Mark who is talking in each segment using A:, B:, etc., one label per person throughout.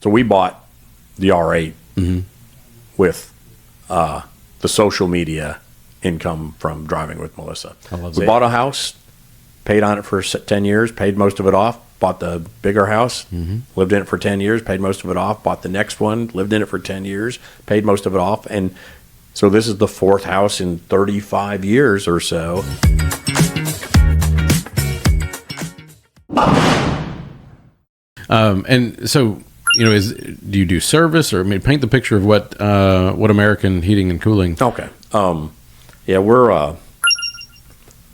A: So we bought the R8 with the social media income from driving with Melissa. We bought a house, paid on it for 10 years, paid most of it off, bought the bigger house, lived in it for 10 years, paid most of it off, bought the next one, lived in it for 10 years, paid most of it off. And so this is the fourth house in 35 years or so.
B: And so, you know, do you do service, or I mean, paint the picture of what American Heating and Cooling?
A: Okay. Yeah, we're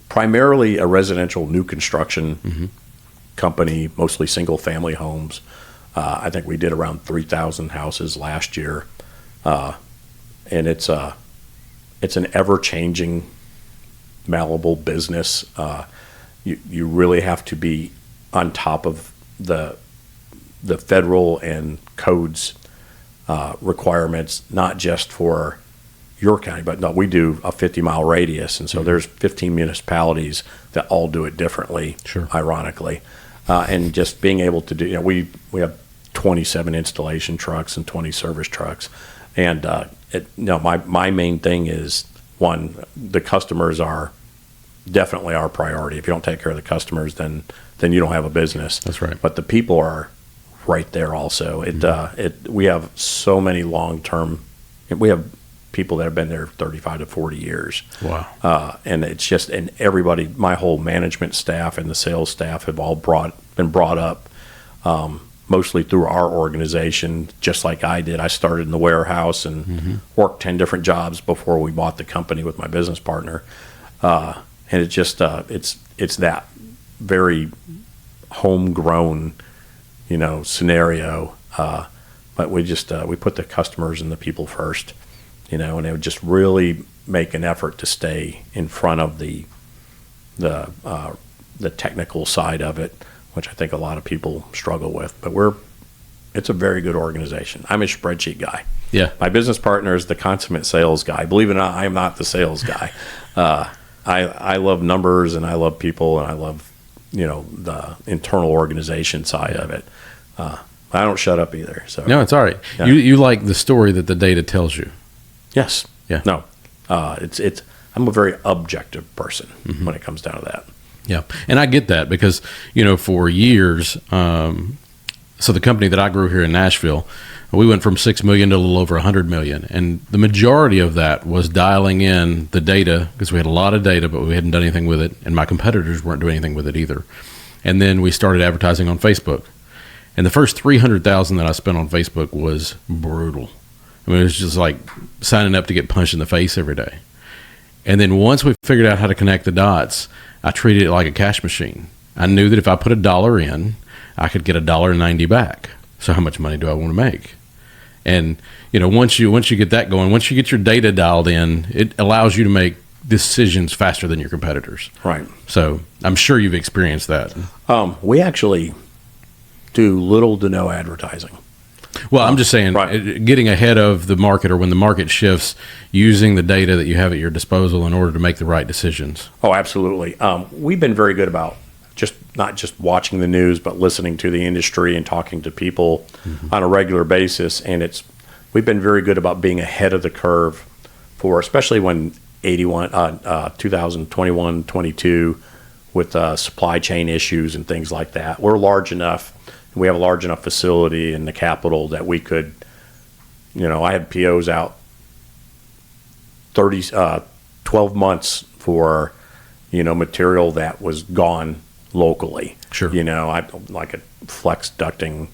A: primarily a residential new construction company, mostly single family homes. I think we did around 3,000 houses last year. And it's an ever changing, malleable business. You really have to be on top of the federal and codes requirements, not just for your county, but no, we do a 50-mile radius, and so there's 15 municipalities that all do it differently.
B: Sure.
A: Ironically, and just being able to do, you know, we have 27 installation trucks and 20 service trucks, and my main thing is, one, the customers are definitely our priority. If you don't take care of the customers, then you don't have a business.
B: That's right.
A: But the people are right there also. We have so many long-term, we have people that have been there 35 to 40 years.
B: Wow.
A: And it's just, and everybody, my whole management staff and the sales staff have all been brought up mostly through our organization, just like I did. I started in the warehouse and worked 10 different jobs before we bought the company with my business partner. And it just, it's that very homegrown, you know, scenario. But we just, we put the customers and the people first, you know, and it would just really make an effort to stay in front of the technical side of it, which I think a lot of people struggle with. But it's a very good organization. I'm a spreadsheet guy.
B: Yeah.
A: My business partner is the consummate sales guy. Believe it or not, I am not the sales guy. I love numbers, and I love people, and I love, you know, the internal organization side of it. I don't shut up either. So
B: no, it's all right.
A: Yeah.
B: You like the story that the data tells you.
A: Yes.
B: Yeah.
A: No. I'm a very objective person when it comes down to that.
B: Yeah, and I get that because, you know, for years, so the company that I grew here in Nashville, we went from 6 million to a little over 100 million, and the majority of that was dialing in the data, because we had a lot of data, but we hadn't done anything with it, and my competitors weren't doing anything with it either. And then we started advertising on Facebook, and the first 300,000 that I spent on Facebook was brutal. I mean, it was just like signing up to get punched in the face every day. And then once we figured out how to connect the dots, I treated it like a cash machine. I knew that if I put $1 in, I could get $1.90 back. So how much money do I want to make? And, you know, once you get that going, once you get your data dialed in, it allows you to make decisions faster than your competitors.
A: Right.
B: So I'm sure you've experienced that.
A: We actually do little to no advertising.
B: Well, I'm just saying,
A: right.
B: Getting ahead of the market, or when the market shifts, using the data that you have at your disposal in order to make the right decisions.
A: Oh, absolutely. We've been very good about not just watching the news, but listening to the industry and talking to people on a regular basis. And we've been very good about being ahead of the curve for, especially when 2021, 22, with supply chain issues and things like that. We're large enough. We have a large enough facility in the capital that we could, you know, I had POs out 12 months for, you know, material that was gone locally.
B: Sure.
A: You know, like a flex ducting,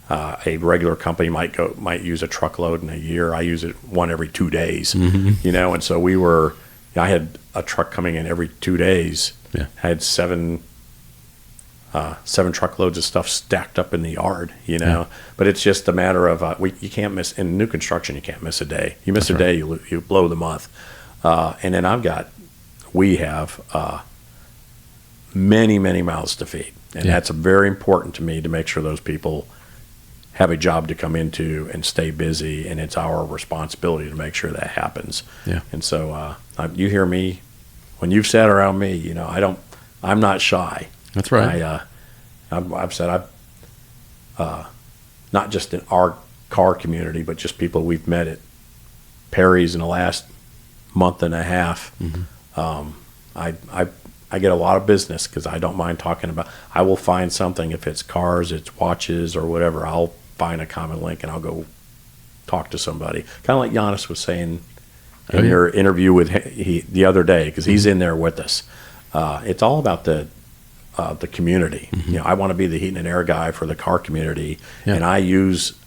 A: a regular company might use a truckload in a year. I use it one every 2 days, you know, and so I had a truck coming in every 2 days.
B: Yeah. I
A: had seven truckloads of stuff stacked up in the yard, you know. Yeah. But it's just a matter of you can't miss in new construction. You can't miss a day. You miss a day, you blow the month. And then we have many mouths to feed, and that's very important to me, to make sure those people have a job to come into and stay busy, and it's our responsibility to make sure that happens.
B: Yeah.
A: And so you hear me when you've sat around me, you know, I'm not shy.
B: That's right.
A: I've said not just in our car community, but just people we've met at Perry's in the last month and a half. I get a lot of business because I don't mind talking about. I will find something, if it's cars, it's watches, or whatever. I'll find a common link and I'll go talk to somebody. Kind of like Giannis was saying in your interview with the other day, because he's in there with us. It's all about the community. I want to be the heat and air guy for the car community, and I use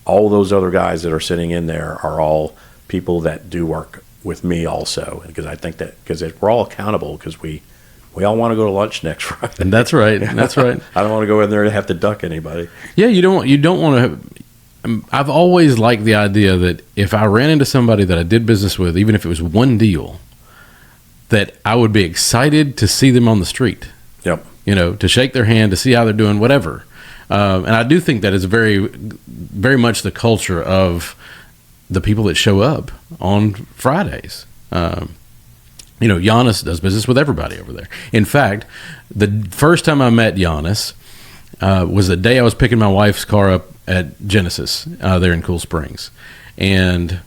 A: all those other guys that are sitting in there are all people that do work with me also, because I think that we're all accountable, because we all want to go to lunch next Friday.
B: And that's right. That's right.
A: I don't want to go in there and have to duck anybody.
B: Yeah, you don't want to. I've always liked the idea that if I ran into somebody that I did business with, even if it was one deal, that I would be excited to see them on the street.
A: Yep.
B: To shake their hand, to see how they're doing, whatever. And I do think that is very, very much the culture of the people that show up on Fridays. Giannis does business with everybody over there. In fact, the first time I met Giannis was the day I was picking my wife's car up at Genesis there in Cool Springs. And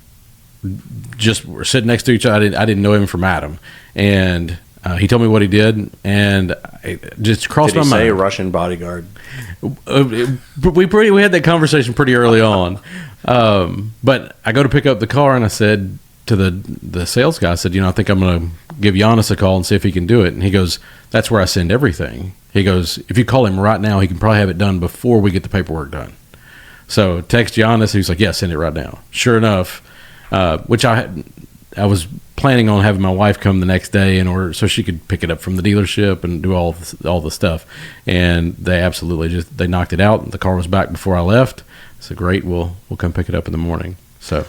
B: just we're sitting next to each other. I didn't know him from Adam. And he told me what he did, and it just crossed my mind.
A: Did he say Russian bodyguard?
B: We had that conversation pretty early on. But I go to pick up the car, and I said to the sales guy, I said, I think I'm going to give Giannis a call and see if he can do it. And he goes, that's where I send everything. He goes, if you call him right now, he can probably have it done before we get the paperwork done. So text Giannis. He was like, yeah, send it right now. Sure enough, which I was planning on having my wife come the next day in order so she could pick it up from the dealership and do all the stuff. And they absolutely they knocked it out. The car was back before I left. So great, we'll come pick it up in the morning. So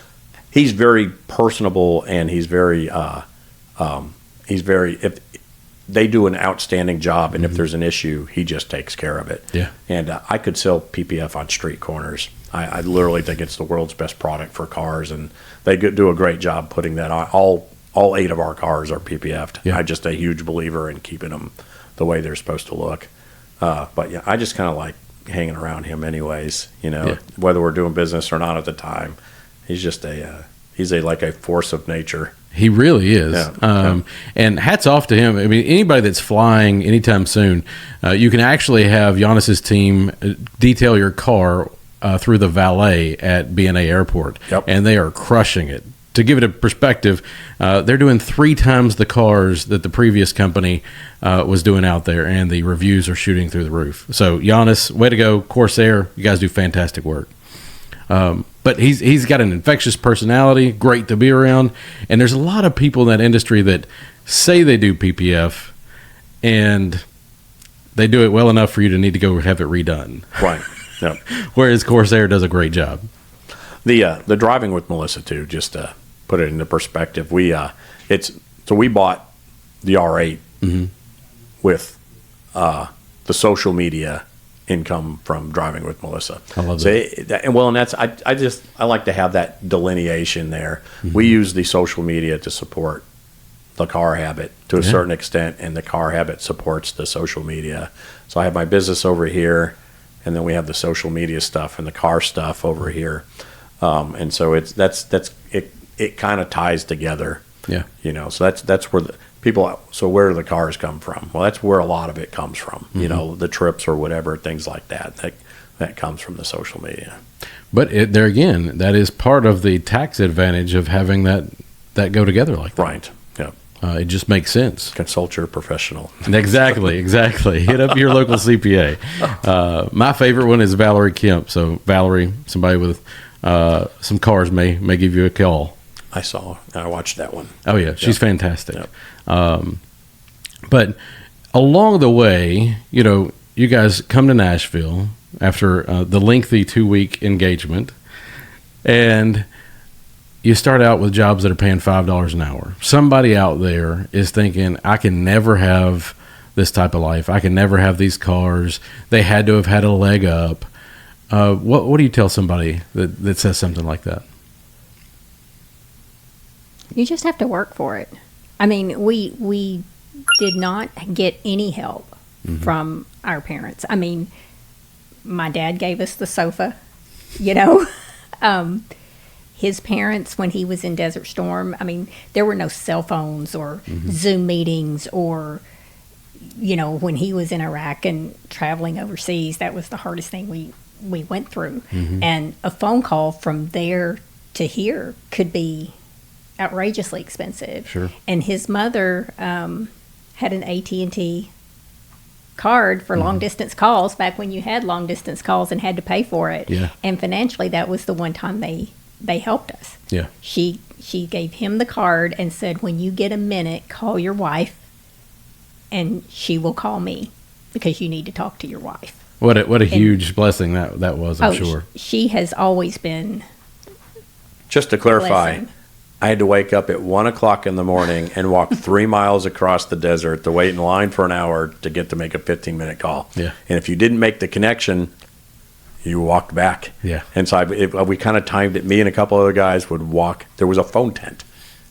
A: he's very personable, and he's very if they do an outstanding job, and if there's an issue, he just takes care of it.
B: Yeah.
A: And I could sell PPF on street corners. I literally think it's the world's best product for cars, and they do a great job putting that on. All 8 of our cars are PPF'd.
B: Yeah.
A: I'm just a huge believer in keeping them the way they're supposed to look. But yeah, I just kind of like hanging around him anyways, whether we're doing business or not at the time. He's just he's like a force of nature.
B: He really is.
A: Yeah.
B: And hats off to him. I mean, anybody that's flying anytime soon, you can actually have Giannis's team detail your car through the valet at B&A Airport.
A: Yep.
B: And they are crushing it. To give it a perspective, they're doing 3 times the cars that the previous company was doing out there, and the reviews are shooting through the roof. So, Giannis, way to go. Corsair, you guys do fantastic work. But he's got an infectious personality, great to be around. And there's a lot of people in that industry that say they do PPF, and they do it well enough for you to need to go have it redone.
A: Right. Yep.
B: Whereas Corsair does a great job.
A: The driving with Melissa too, just to put it into perspective, we bought the R8 with the social media income from driving with Melissa.
B: I love that.
A: And that's I like to have that delineation there. We use the social media to support the car habit to a certain extent, and the car habit supports the social media. So I have my business over here, and then we have the social media stuff and the car stuff over here. And so it kind of ties together.
B: Yeah.
A: So that's where the people, so where do the cars come from? Well, that's where a lot of it comes from, the trips or whatever, things like that comes from the social media.
B: But there again, that is part of the tax advantage of having that go together like that.
A: Right. Yeah.
B: It just makes sense.
A: Consult your professional.
B: Exactly. Hit up your local CPA. My favorite one is Valerie Kemp. So Valerie, somebody with some cars may give you a call.
A: I watched that one.
B: Oh yeah, she's fantastic.
A: Yep.
B: But along the way, you guys come to Nashville after the lengthy 2-week engagement, and you start out with jobs that are paying $5 an hour. Somebody out there is thinking, I can never have this type of life. I can never have these cars. They had to have had a leg up. What do you tell somebody that says something like that?
C: You just have to work for it. I mean, we did not get any help from our parents. I mean, my dad gave us the sofa you know. His parents, when he was in Desert Storm, I mean, there were no cell phones or Zoom meetings or, you know, when he was in Iraq and traveling overseas, that was the hardest thing we went through. And a phone call from there to here could be outrageously expensive.
B: Sure.
C: And his mother had an AT&T card for long distance calls back when you had long distance calls and had to pay for it.
B: Yeah.
C: And financially, that was the one time they helped us.
B: Yeah.
C: She gave him the card and said, when you get a minute, call your wife and she will call me because you need to talk to your wife.
B: What a huge blessing that was, I'm sure.
C: She has always been.
A: Just to clarify,
C: blessing.
A: I had to wake up at 1 o'clock in the morning and walk 3 miles across the desert to wait in line for an hour to get to make a 15-minute call.
B: Yeah.
A: And if you didn't make the connection, you walked back.
B: Yeah.
A: And so we kind of timed it. Me and a couple other guys would walk. There was a phone tent,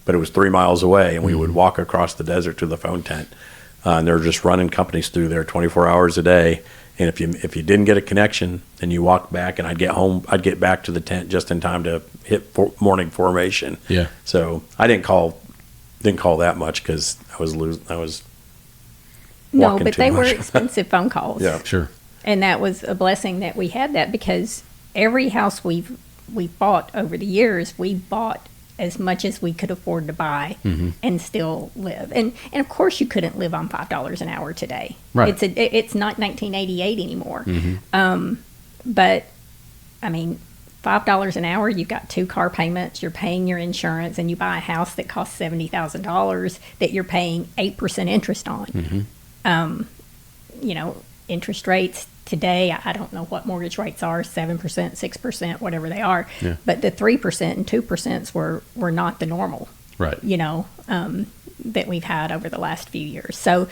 A: but it was 3 miles away, and we would walk across the desert to the phone tent. And they're just running companies through there 24 hours a day. And if you didn't get a connection, then you walked back, and I'd get home. I'd get back to the tent just in time to hit morning formation.
B: Yeah.
A: So I didn't call that much because I was
C: No,
A: walking
C: but
A: too
C: they
A: much.
C: were expensive phone calls.
A: Yeah.
B: Sure.
C: And that was a blessing that we had that, because every house we've bought over the years, we bought as much as we could afford to buy and still live. And of course you couldn't live on $5 an hour today.
B: Right.
C: It's not 1988 anymore. But I mean, $5 an hour, you've got 2 car payments, you're paying your insurance, and you buy a house that costs $70,000 that you're paying 8% interest on. You know, interest rates today, I don't know what mortgage rates are, 7%, 6%, whatever they are.
B: Yeah.
C: But the 3% and 2% were not the normal,
B: Right.
C: you know, that we've had over the last few years. So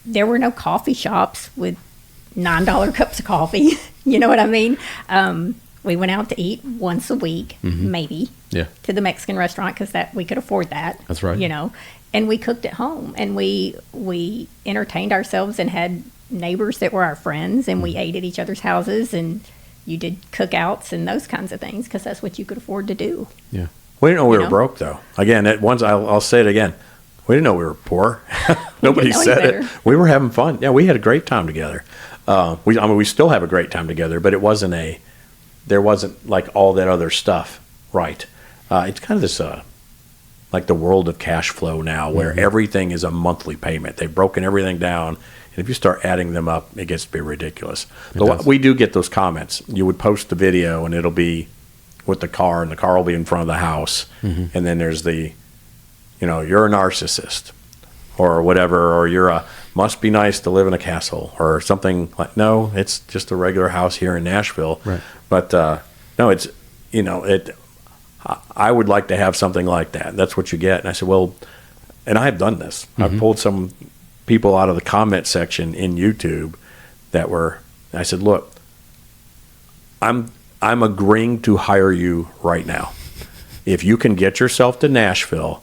C: there were no coffee shops with $9 cups of coffee. You know what I mean? We went out to eat once a week, maybe,
B: Yeah.
C: to the Mexican restaurant, because that we could afford that.
B: That's right.
C: You know, and we cooked at home, and we entertained ourselves and had neighbors that were our friends, and we ate at each other's houses, and you did cookouts and those kinds of things because that's what you could afford to do.
B: Yeah.
A: We didn't know we
C: You
A: were
C: know?
A: broke, though. Again, I'll say it again. We didn't know we were poor. Nobody
C: didn't know any
A: said it.
C: better.
A: We were having fun. Yeah, we had a great time together. We still have a great time together, but there wasn't like all that other stuff, right? It's kind of this, like the world of cash flow now, where everything is a monthly payment. They've broken everything down. And if you start adding them up, it gets to be ridiculous. But we do get those comments. You would post the video, and it'll be with the car, and the car will be in front of the house. And then there's the, you're a narcissist or whatever, or you're must be nice to live in a castle or something like, no, it's just a regular house here in Nashville.
B: Right.
A: But no, it's, I would like to have something like that. That's what you get. And I said, well, and I have done this. I've pulled some people out of the comment section in YouTube I said, look, I'm agreeing to hire you right now. If you can get yourself to Nashville,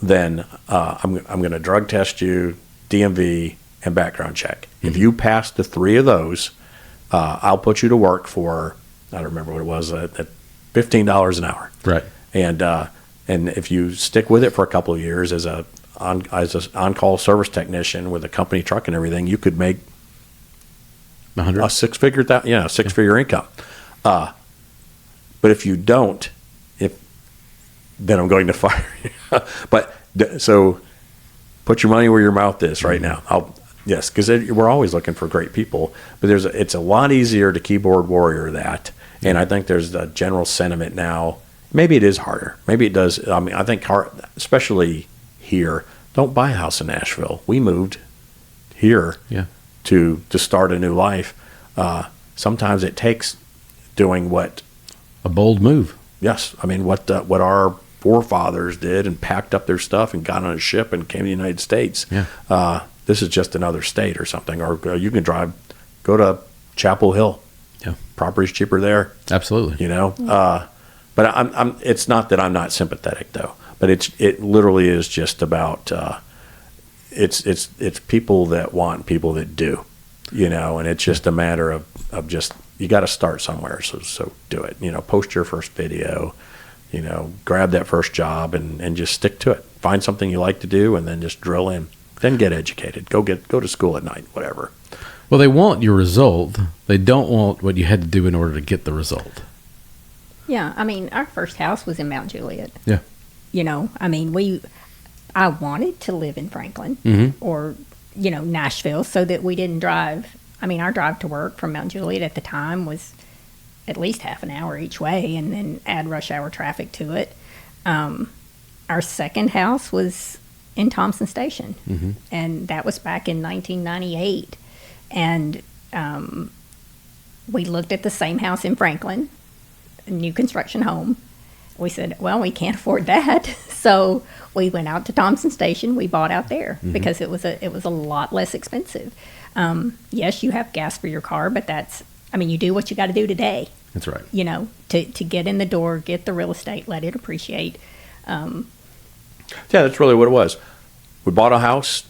A: then I'm going to drug test you, DMV, and background check. If you pass the 3 of those, I'll put you to work for, I don't remember what it was, at $15 an hour.
B: Right.
A: And if you stick with it for a couple of years as an on-call service technician with a company truck and everything, you could make
B: 100.
A: a six-figure income. But if you don't, then I'm going to fire you. So put your money where your mouth is right now. Yes, because we're always looking for great people. But it's a lot easier to keyboard warrior that. And I think there's a general sentiment now. Maybe it is harder. Maybe it does. I mean, I think especially here, don't buy a house in Nashville. We moved here to start a new life. Sometimes it takes doing
B: a bold move.
A: Yes, I mean what our forefathers did and packed up their stuff and got on a ship and came to the United States.
B: Yeah.
A: This is just another state or something. Or you can go to Chapel Hill.
B: Yeah. Property's
A: cheaper there.
B: Absolutely.
A: But I'm. It's not that I'm not sympathetic though. But it literally is just about. It's people that want people that do. And it's just a matter of just you got to start somewhere. So do it. Post your first video. Grab that first job and just stick to it. Find something you like to do, and then just drill in. Then get educated. Go to school at night. Whatever.
B: Well, they want your result. They don't want what you had to do in order to get the result.
C: Yeah, I mean, our first house was in Mount Juliet.
B: Yeah.
C: I mean, I wanted to live in Franklin or, Nashville so that we didn't drive. I mean, our drive to work from Mount Juliet at the time was at least half an hour each way, and then add rush hour traffic to it. Our second house was in Thompson Station, and that was back in 1998. And we looked at the same house in Franklin, a new construction home. We said, well, we can't afford that. So we went out to Thompson Station. We bought out there because it was a lot less expensive. Yes, you have gas for your car, but you do what you got to do today.
B: That's right.
C: To get in the door, get the real estate, let it appreciate.
A: Yeah, that's really what it was. We bought a house,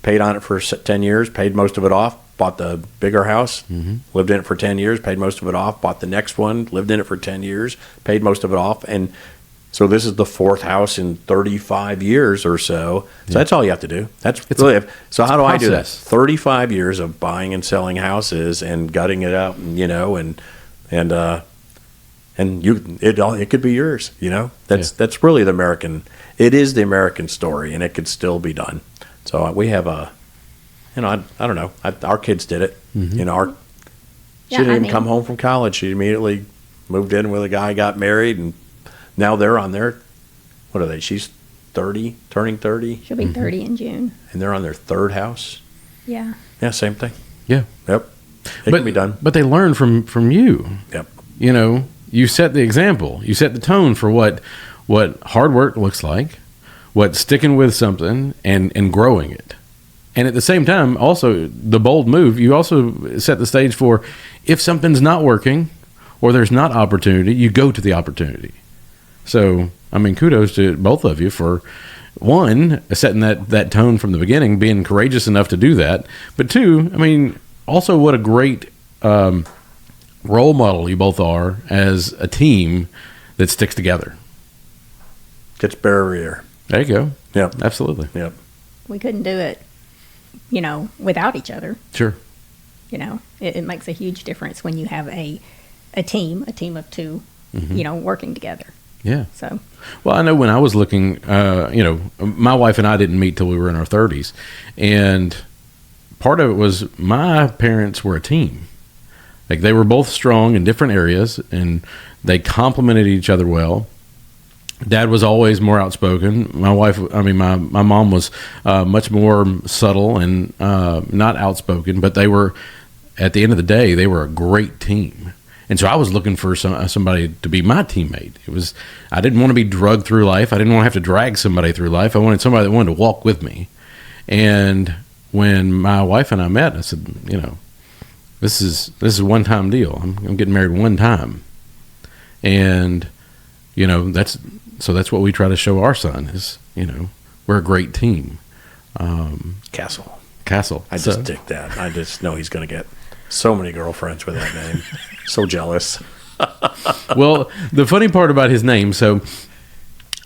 A: paid on it for 10 years, paid most of it off, bought the bigger house, lived in it for 10 years, paid most of it off, bought the next one, lived in it for 10 years, paid most of it off. And so this is the fourth house in 35 years or so. So that's all you have to do. So how do I do that? 35 years of buying and selling houses and gutting it out, it could be yours. That's really it is the American story, and it could still be done. So we have I don't know. Our kids did it. She didn't even come home from college. She immediately moved in with a guy, got married, and now they're on their, what are they? She's 30, turning 30.
C: She'll be 30 in June.
A: And they're on their third house.
C: Yeah.
A: Yeah, same thing.
B: Yeah.
A: Yep. It can be done.
B: But they learn from you.
A: Yep.
B: You set the example. You set the tone for what hard work looks like, what sticking with something and growing it. And at the same time, also, the bold move, you also set the stage for if something's not working or there's not opportunity, you go to the opportunity. So, kudos to both of you for, one, setting that tone from the beginning, being courageous enough to do that. But two, also what a great role model you both are as a team that sticks together.
A: Gets barrier.
B: There you go.
A: Yep.
B: Absolutely.
A: Yep.
C: We couldn't do it, without each other.
B: Sure.
C: It makes a huge difference when you have a team of two, working together.
B: Yeah.
C: So,
B: well, I know when I was looking, my wife and I didn't meet till we were in our 30s, and part of it was my parents were a team. Like, they were both strong in different areas, and they complemented each other well. Dad was always more outspoken. My wife, my mom was much more subtle and not outspoken, but they were, at the end of the day, they were a great team. And so I was looking for somebody to be my teammate. I didn't want to be drugged through life. I didn't want to have to drag somebody through life. I wanted somebody that wanted to walk with me. And when my wife and I met, I said, this is a one-time deal. I'm getting married one time. And, that's what we try to show our son is, we're a great team.
A: Castle.
B: I
A: just dig that. I just know he's going to get so many girlfriends with that name. So jealous.
B: Well, the funny part about his name, so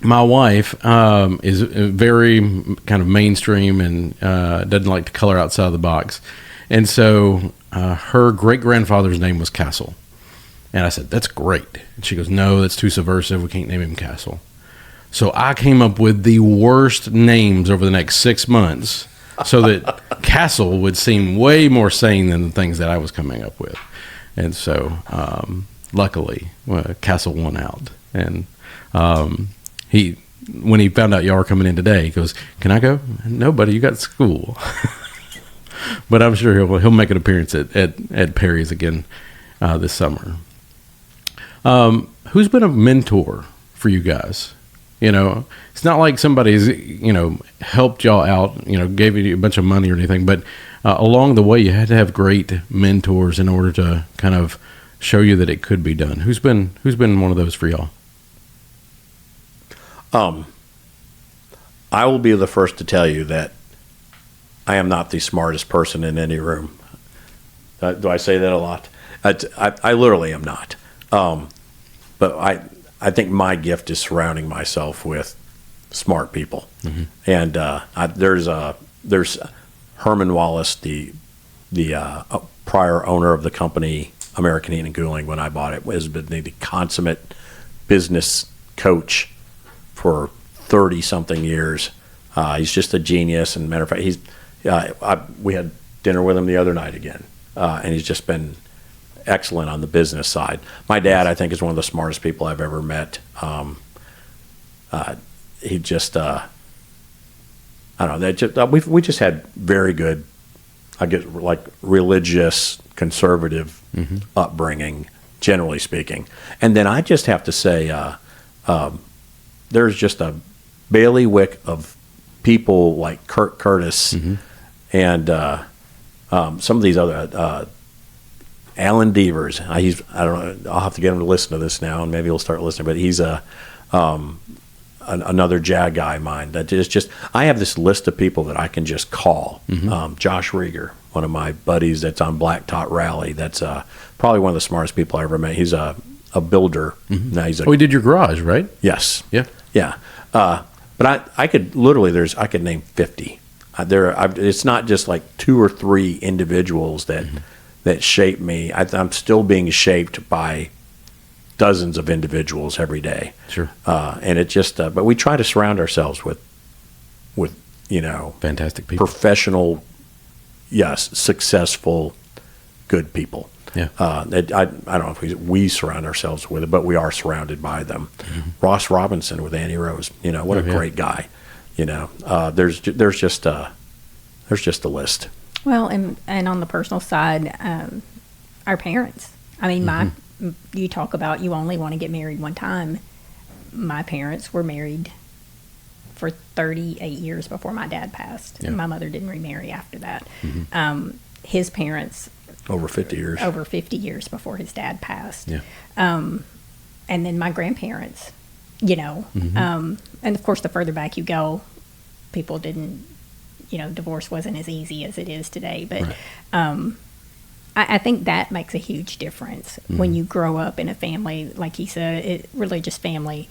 B: my wife is very kind of mainstream and doesn't like to color outside of the box. And so her great-grandfather's name was Castle. And I said, that's great. And she goes, no, that's too subversive. We can't name him Castle. So I came up with the worst names over the next 6 months so that Castle would seem way more sane than the things that I was coming up with. And so, luckily, Castle won out. And when he found out y'all were coming in today, he goes, can I go? No, buddy, you got school. But I'm sure he'll make an appearance at Perry's again this summer. Who's been a mentor for you guys? It's not like somebody's, helped y'all out, gave you a bunch of money or anything, but along the way you had to have great mentors in order to kind of show you that it could be done. Who's been one of those for y'all?
A: I will be the first to tell you that I am not the smartest person in any room. Do I say that a lot? I literally am not. But I think my gift is surrounding myself with smart people. And there's Herman Wallace, the prior owner of the company, American Heating and Cooling, when I bought it, has been the consummate business coach for 30-something years. He's just a genius. And matter of fact, we had dinner with him the other night again, and he's just been excellent on the business side. My dad, I think, is one of the smartest people I've ever met. He just, I don't know. We just had very good, I guess, like religious, conservative upbringing, generally speaking. And then I just have to say, there's just a bailiwick of people like Kurt Curtis and some of these other Alan Devers. I don't know. I'll have to get him to listen to this now, and maybe he'll start listening. But he's another JAG guy of mine. That is just, I have this list of people that I can just call. Josh Rieger, one of my buddies that's on Blacktop Rally. That's probably one of the smartest people I ever met. He's a builder. Now he's
B: he did your garage, right?
A: Yes.
B: Yeah.
A: But I could literally, I could name 50. It's not just like 2 or 3 individuals that shape me. I'm still being shaped by dozens of individuals every day.
B: Sure.
A: And it just, but we try to surround ourselves with
B: fantastic people,
A: professional, yes, successful, good people.
B: Yeah. I
A: don't know if we surround ourselves with it, but we are surrounded by them. Ross Robinson with Annie Rose, what a great guy. There's just a list.
C: Well, and on the personal side, our parents. I mean, you talk about you only want to get married one time. My parents were married for 38 years before my dad passed.
B: Yeah.
C: My mother didn't remarry after that. His parents,
A: over 50 years.
C: Over 50 years before his dad passed.
B: Yeah.
C: And then my grandparents, and of course the further back you go, people didn't, divorce wasn't as easy as it is today. But
B: right.
C: I think that makes a huge difference when you grow up in a family, like he said, religious family,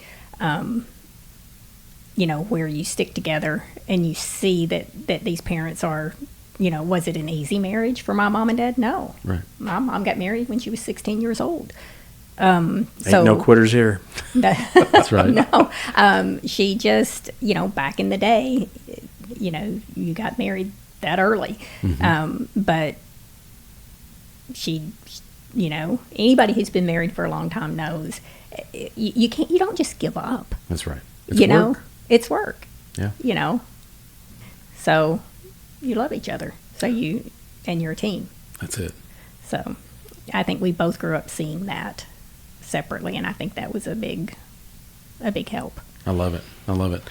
C: where you stick together and you see that these parents are, was it an easy marriage for my mom and dad? No.
B: Right.
C: My mom got married when she was 16 years old.
A: Ain't no quitters here.
B: That's right.
C: No. She just, back in the day, you got married that early. But she, anybody who's been married for a long time knows you don't just give up.
B: That's right. It's work.
C: It's work.
B: Yeah.
C: So you love each other. So you're a team.
B: That's it.
C: So I think we both grew up seeing that separately, and I think that was a big help.
B: I love it.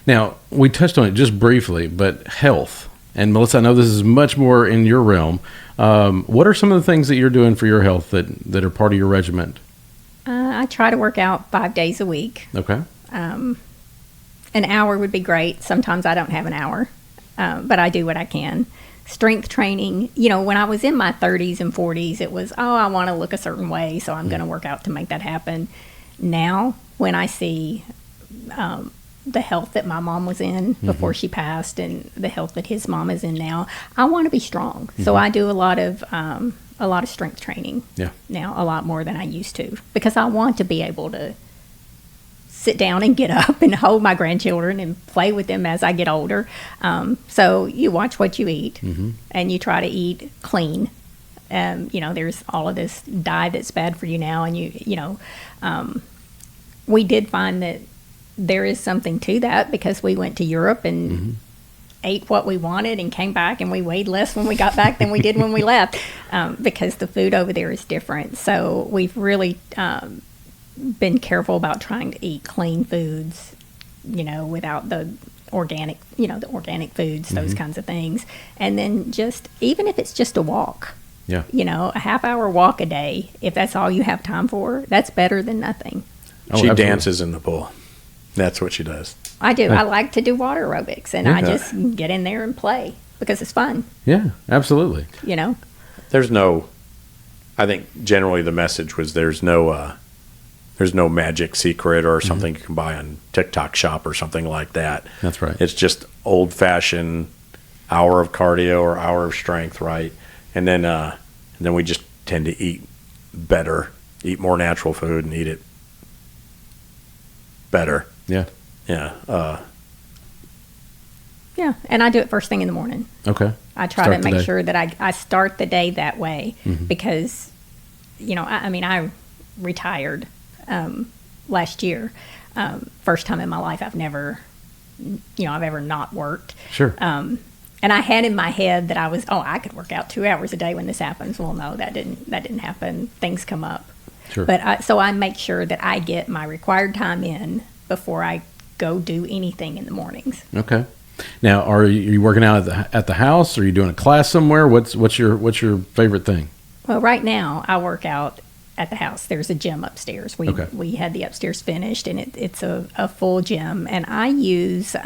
B: Now, we touched on it just briefly, but health. And Melissa, I know this is much more in your realm. What are some of the things that you're doing for your health that are part of your regimen?
C: I try to work out 5 days a week.
B: Okay.
C: An hour would be great. Sometimes I don't have an hour, but I do what I can. Strength training, when I was in my 30s and 40s, it was, I want to look a certain way, so I'm going to work out to make that happen. Now, when I see the health that my mom was in before she passed and the health that his mom is in now, I want to be strong. So I do a lot of strength training now, a lot more than I used to, because I want to be able to sit down and get up and hold my grandchildren and play with them as I get older. So you watch what you eat and you try to eat clean. There's all of this dye that's bad for you now. And we did find that there is something to that, because we went to Europe and ate what we wanted and came back, and we weighed less when we got back than we did when we left, because the food over there is different. So we've really been careful about trying to eat clean foods, without the organic foods, those kinds of things. And then just, even if it's just a walk, a half-hour walk a day, if that's all you have time for, that's better than nothing.
A: She dances in the pool. That's what she does.
C: I do. I like to do water aerobics, and I just get in there and play because it's fun.
B: Yeah, absolutely.
A: There's no I think generally the message was there's no magic secret or something you can buy on TikTok Shop or something like that.
B: That's right.
A: It's just old fashioned hour of cardio or hour of strength, right? And then we just tend to eat better, eat more natural food, and eat it better.
B: Yeah.
A: Yeah.
C: Yeah, and I do it first thing in the morning.
B: Okay.
C: I try
B: Start
C: to
B: the
C: make
B: day.
C: sure that I start the day that way because, I retired last year. First time in my life I've ever not worked.
B: Sure.
C: And I had in my head that I could work out 2 hours a day when this happens. Well, no, that didn't happen. Things come up.
B: Sure.
C: But so I make sure that I get my required time in before I go do anything in the mornings.
B: Okay. Now, are you working out at the house? Or are you doing a class somewhere? What's your favorite thing?
C: Well, right now I work out at the house. There's a gym upstairs. We had the upstairs finished, and it's a full gym. And I use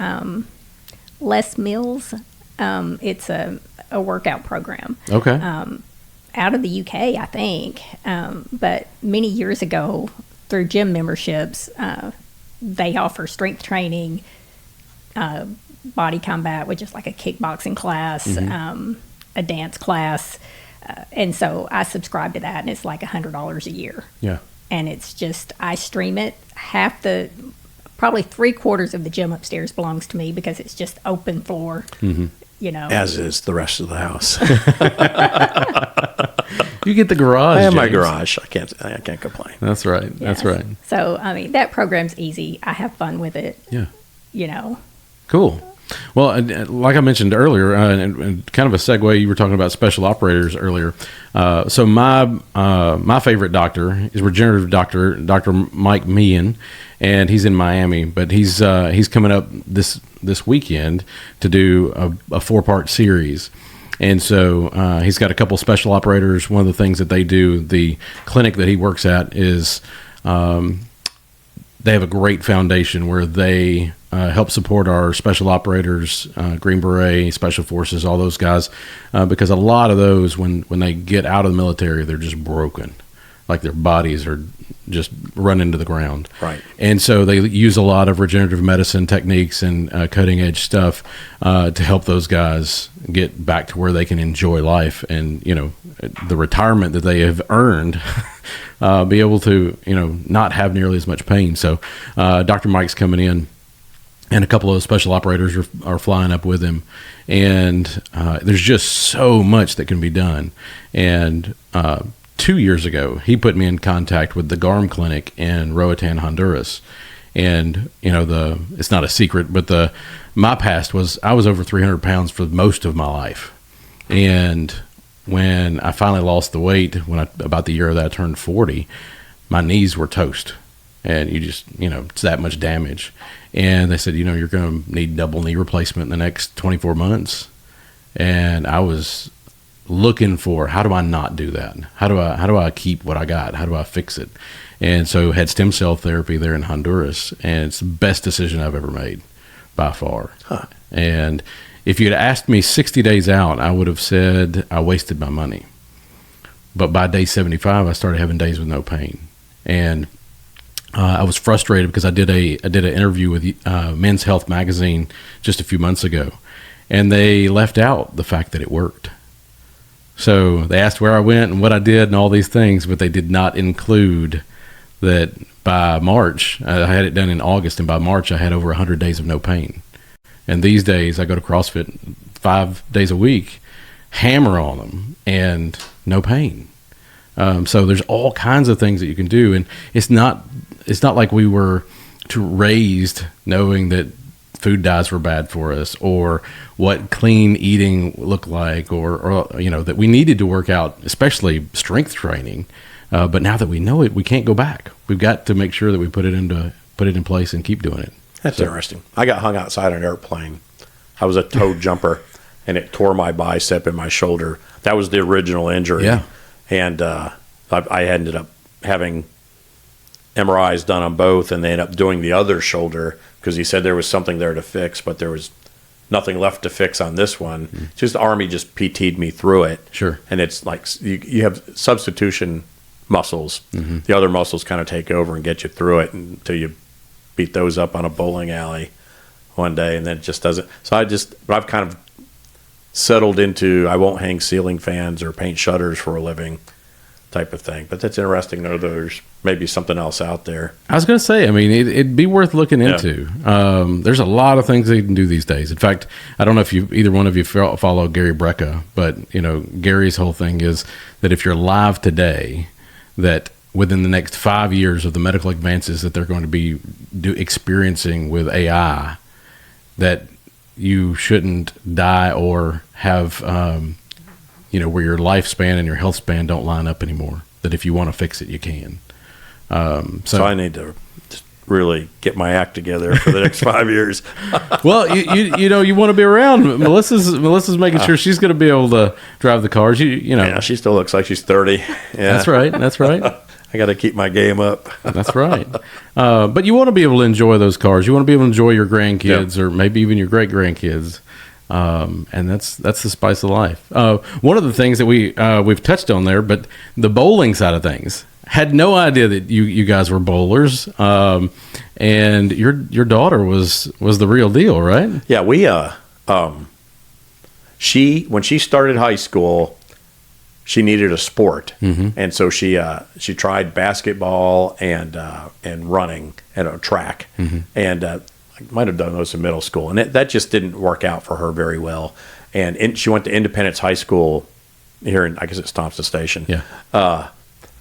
C: Les Mills. It's a workout program.
B: Okay.
C: Out of the UK, I think. But many years ago, through gym memberships, they offer strength training, body combat, which is like a kickboxing class, a dance class. And so I subscribe to that, and it's like $100 a year.
B: Yeah.
C: And it's just, I stream it. Probably 3/4 of the gym upstairs belongs to me because it's just open floor,
A: As is the rest of the house.
B: You get the garage.
A: I have my
B: James.
A: garage. I can't complain.
B: That's right. That's right.
C: So, that program's easy. I have fun with it.
B: Yeah. Cool. Well, like I mentioned earlier, and kind of a segue, you were talking about special operators earlier. So my favorite doctor is regenerative doctor, Dr. Mike Meehan, and he's in Miami. But he's coming up this weekend to do a 4-part series. And so he's got a couple special operators. One of the things that they do, the clinic that he works at, is they have a great foundation where they help support our special operators, Green Beret, Special Forces, all those guys, because a lot of those, when they get out of the military, they're just broken. Like their bodies are just run into the ground.
A: Right.
B: And so they use a lot of regenerative medicine techniques and cutting edge stuff to help those guys get back to where they can enjoy life and, the retirement that they have earned, be able to, not have nearly as much pain. So Dr. Mike's coming in, and a couple of special operators are flying up with him. And there's just so much that can be done. And 2 years ago, he put me in contact with the GARM clinic in Roatan, Honduras. And, it's not a secret, but my past was I was over 300 pounds for most of my life. And when I finally lost the weight, about the year that I turned 40, my knees were toast. And you just, it's that much damage. And they said, you're going to need double knee replacement in the next 24 months. And I was looking for, how do I not do that? How do I keep what I got? How do I fix it? And so had stem cell therapy there in Honduras, and it's the best decision I've ever made by far.
A: Huh.
B: And if you'd asked me 60 days out, I would have said I wasted my money. But by day 75, I started having days with no pain. And I was frustrated because I did an interview with Men's Health magazine just a few months ago, and they left out the fact that it worked. So they asked where I went and what I did and all these things, but they did not include that by March, I had it done in August, and by March I had over 100 days of no pain. And these days I go to CrossFit 5 days a week, hammer on them, and no pain. So there's all kinds of things that you can do, and it's not like we were raised knowing that food dyes were bad for us, or what clean eating looked like, or that we needed to work out, especially strength training. But now that we know it, we can't go back. We've got to make sure that we put it in place and keep doing it.
A: That's interesting. I got hung outside an airplane. I was a toe jumper, and it tore my bicep and my shoulder. That was the original injury.
B: Yeah.
A: And I ended up having MRIs done on both, and they ended up doing the other shoulder because he said there was something there to fix, but there was nothing left to fix on this one. Just the Army just PT'd me through it.
B: Sure.
A: And it's like you have substitution muscles. The other muscles kind of take over and get you through it until you beat those up on a bowling alley one day, and then it just doesn't. So I've kind of settled into, I won't hang ceiling fans or paint shutters for a living type of thing. But that's interesting to know there's maybe something else out there.
B: I was going to say, I mean, it'd be worth looking into. There's a lot of things that you can do these days. In fact, I don't know if either one of you follow Gary Brecka, but Gary's whole thing is that if you're alive today, that within the next 5 years of the medical advances that they're going to be experiencing with AI, that you shouldn't die or have where your lifespan and your health span don't line up anymore. That if you want to fix it, you can.
A: So I need to just really get my act together for the next 5 years.
B: Well, you want to be around. Melissa's making sure she's going to be able to drive the cars.
A: Yeah, she still looks like she's 30. Yeah.
B: That's right.
A: I got to keep my game up.
B: That's right. But you want to be able to enjoy those cars. You want to be able to enjoy your grandkids or maybe even your great grandkids. And that's the spice of life. One of the things that we've touched on there, but the bowling side of things, had no idea that you guys were bowlers. And your daughter was the real deal, right?
A: Yeah, when she started high school, she needed a sport, and so she tried basketball and running at a track, and I might have done those in middle school, and that just didn't work out for her very well. And she went to Independence High School here in, I guess it's Thompson Station.
B: Yeah.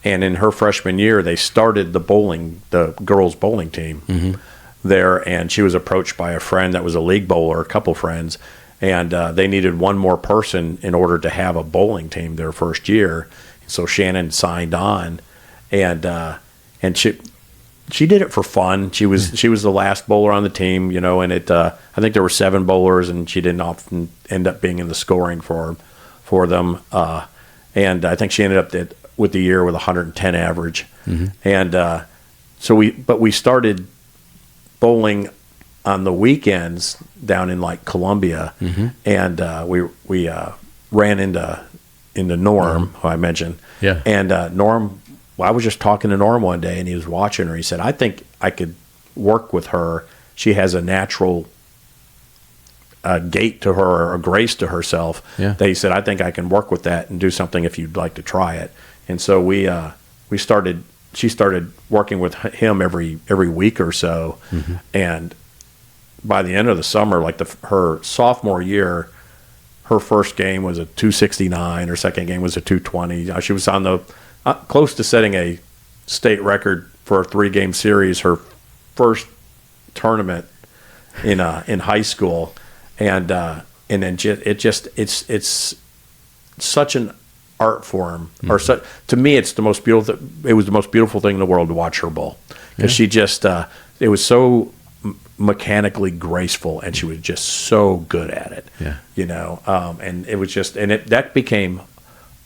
A: And in her freshman year, they started the girls bowling team there, and she was approached by a friend that was a league bowler, a couple friends. And they needed one more person in order to have a bowling team their first year. So Shannon signed on, and she did it for fun. She was the last bowler on the team, and I think there were 7 bowlers, and she didn't often end up being in the scoring for them. And I think she ended up with the year with 110 average. And so we started bowling on the weekends down in like Columbia, and we ran into Norm, who I mentioned.
B: Yeah.
A: And Norm, I was just talking to Norm one day, and he was watching her. He said, "I think I could work with her. She has a natural gait to her, or a grace to herself."
B: Yeah.
A: That he said, "I think I can work with that and do something if you'd like to try it." And so we started. She started working with him every week or so, and by the end of the summer, like her sophomore year, her first game was a 269. Her second game was a 220. She was on the close to setting a state record for a 3-game series. Her first tournament in high school, and then it's such an art form, or to me, it's the most beautiful. It was the most beautiful thing in the world to watch her bowl, because she just it was so mechanically graceful, and she was just so good at it. And it was just, and that became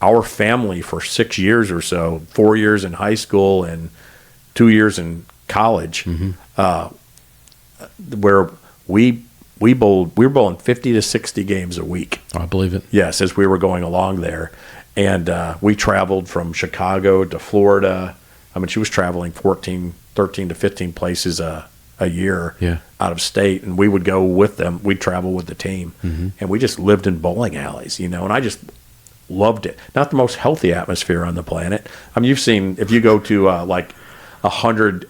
A: our family for 6 years or so, 4 years in high school and 2 years in college, where we were bowling 50 to 60 games a week.
B: Oh, I believe it.
A: Yes, as we were going along there. And we traveled from Chicago to Florida. I mean, she was traveling 13 to 15 places a year out of state, and we would go with them. We'd travel with the team, and we just lived in bowling alleys, and I just loved it. Not the most healthy atmosphere on the planet. I mean, you've seen, if you go to like 100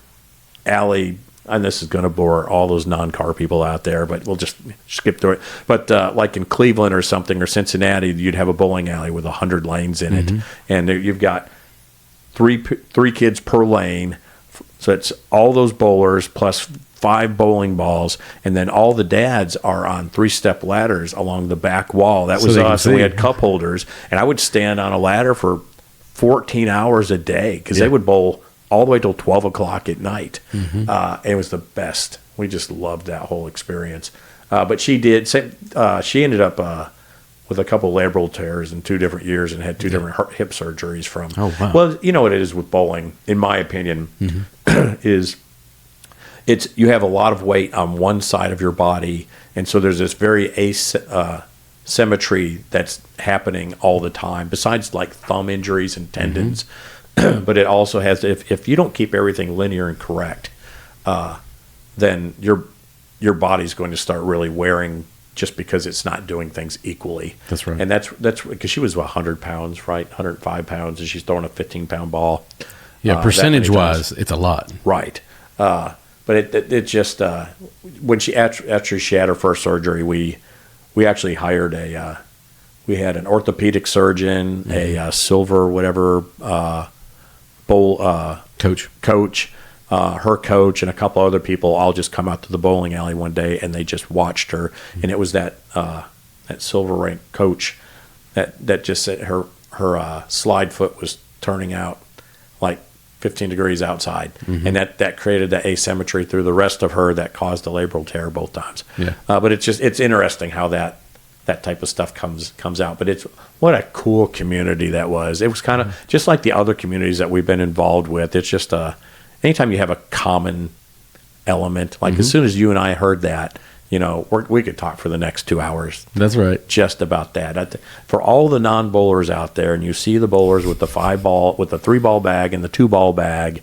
A: alley, and this is going to bore all those non-car people out there, but we'll just skip through it. But like in Cleveland or something, or Cincinnati, you'd have a bowling alley with 100 lanes in it, and you've got three kids per lane. So it's all those bowlers plus 5 bowling balls, and then all the dads are on 3-step ladders along the back wall. That was us, and we had cup holders. And I would stand on a ladder for 14 hours a day, because they would bowl all the way till 12 o'clock at night. It was the best. We just loved that whole experience. But she ended up with a couple labral tears in 2 different years, and had 2 different hip surgeries from.
B: Oh, wow.
A: Well, you know what it is with bowling, in my opinion, is you have a lot of weight on one side of your body, and so there's this very asymmetry that's happening all the time. Besides like thumb injuries and tendons, but it also has if you don't keep everything linear and correct, then your body's going to start really wearing just because it's not doing things equally.
B: That's right.
A: And that's because she was 100 pounds, right? 105 pounds, and she's throwing a 15-pound ball.
B: Yeah, percentage-wise, it's a lot.
A: Right. But it just when after she had her first surgery, we actually hired we had an orthopedic surgeon, a silver whatever bowl coach, her coach, and a couple other people all just come out to the bowling alley one day, and they just watched her, and it was that silver rank coach that just said her slide foot was turning out like 15 degrees outside, and that created that asymmetry through the rest of her that caused a labral tear both times.
B: Yeah.
A: But it's interesting how that type of stuff comes out. But what a cool community that was. It was kind of just like the other communities that we've been involved with. It's just anytime you have a common element, like as soon as you and I heard that, we could talk for the next 2 hours.
B: That's right.
A: Just about that. For all the non-bowlers out there, and you see the bowlers with the 3-ball bag and the 2-ball bag